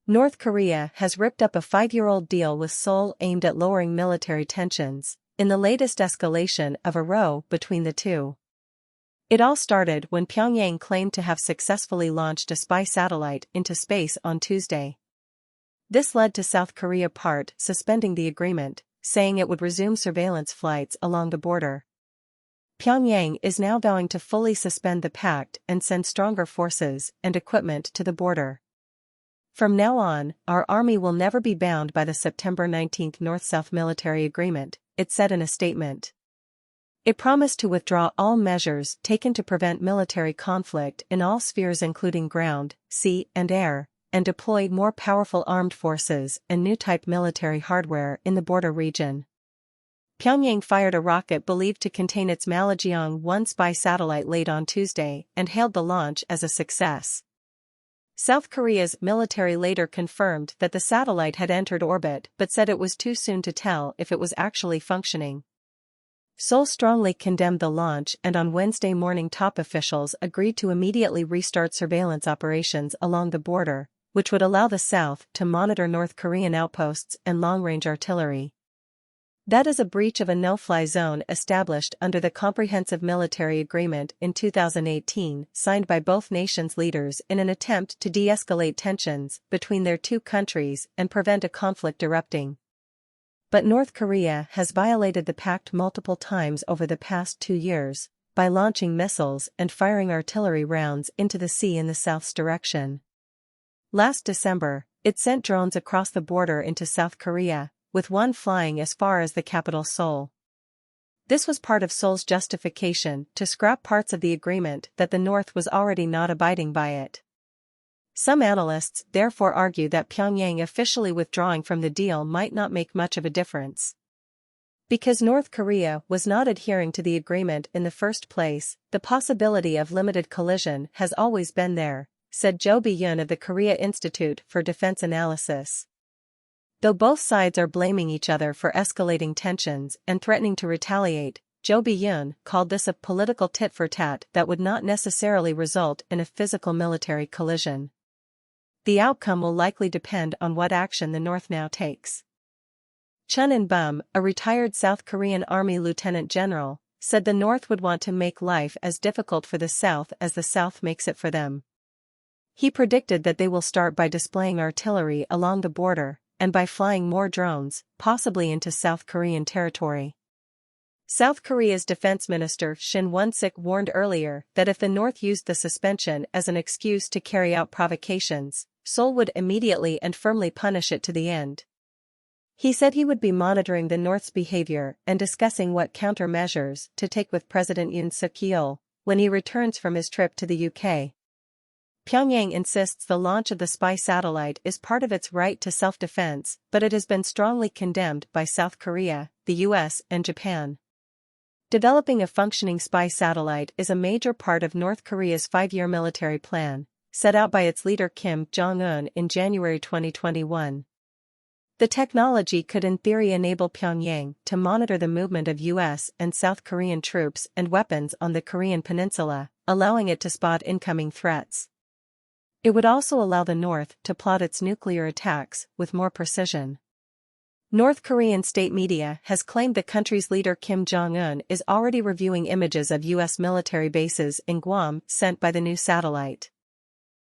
North Korea has ripped up a 5-year-old deal with Seoul aimed at lowering military tensions, in the latest escalation of a row between the two. It all started when Pyongyang claimed to have successfully launched a spy satellite into space on Tuesday. This led to South Korea suspending the agreement, saying it would resume surveillance flights along the border. Pyongyang is now vowing to fully suspend the pact and send stronger forces and equipment to the border. From now on, our army will never be bound by the September 19 North-South military agreement, it said in a statement. It promised to withdraw all measures taken to prevent military conflict in all spheres including ground, sea, and air, and deploy more powerful armed forces and new type military hardware in the border region. Pyongyang fired a rocket believed to contain its Malajeong-1 spy satellite late on Tuesday and hailed the launch as a success. South Korea's military later confirmed that the satellite had entered orbit but said it was too soon to tell if it was actually functioning. Seoul strongly condemned the launch, and on Wednesday morning top officials agreed to immediately restart surveillance operations along the border, which would allow the South to monitor North Korean outposts and long-range artillery. That is a breach of a no-fly zone established under the Comprehensive Military Agreement in 2018, signed by both nations' leaders in an attempt to de-escalate tensions between their two countries and prevent a conflict erupting. But North Korea has violated the pact multiple times over the past 2 years, by launching missiles and firing artillery rounds into the sea in the South's direction. Last December, it sent drones across the border into South Korea, with one flying as far as the capital Seoul. This was part of Seoul's justification to scrap parts of the agreement that the North was already not abiding by it. Some analysts therefore argue that Pyongyang officially withdrawing from the deal might not make much of a difference. Because North Korea was not adhering to the agreement in the first place, the possibility of limited collision has always been there, said Jo Bi-yoon of the Korea Institute for Defense Analysis. Though both sides are blaming each other for escalating tensions and threatening to retaliate, Jo Bi-yoon called this a political tit-for-tat that would not necessarily result in a physical military collision. The outcome will likely depend on what action the North now takes. Chun In-bum, a retired South Korean Army lieutenant general, said the North would want to make life as difficult for the South as the South makes it for them. He predicted that they will start by displaying artillery along the border, and by flying more drones, possibly into South Korean territory. South Korea's defense minister Shin Won-sik warned earlier that if the North used the suspension as an excuse to carry out provocations, Seoul would immediately and firmly punish it to the end. He said he would be monitoring the North's behavior and discussing what countermeasures to take with President Yoon Suk-yeol when he returns from his trip to the UK. Pyongyang insists the launch of the spy satellite is part of its right to self-defense, but it has been strongly condemned by South Korea, the US, and Japan. Developing a functioning spy satellite is a major part of North Korea's 5-year military plan, set out by its leader Kim Jong-un in January 2021. The technology could in theory enable Pyongyang to monitor the movement of US and South Korean troops and weapons on the Korean Peninsula, allowing it to spot incoming threats. It would also allow the North to plot its nuclear attacks with more precision. North Korean state media has claimed the country's leader Kim Jong-un is already reviewing images of US military bases in Guam sent by the new satellite.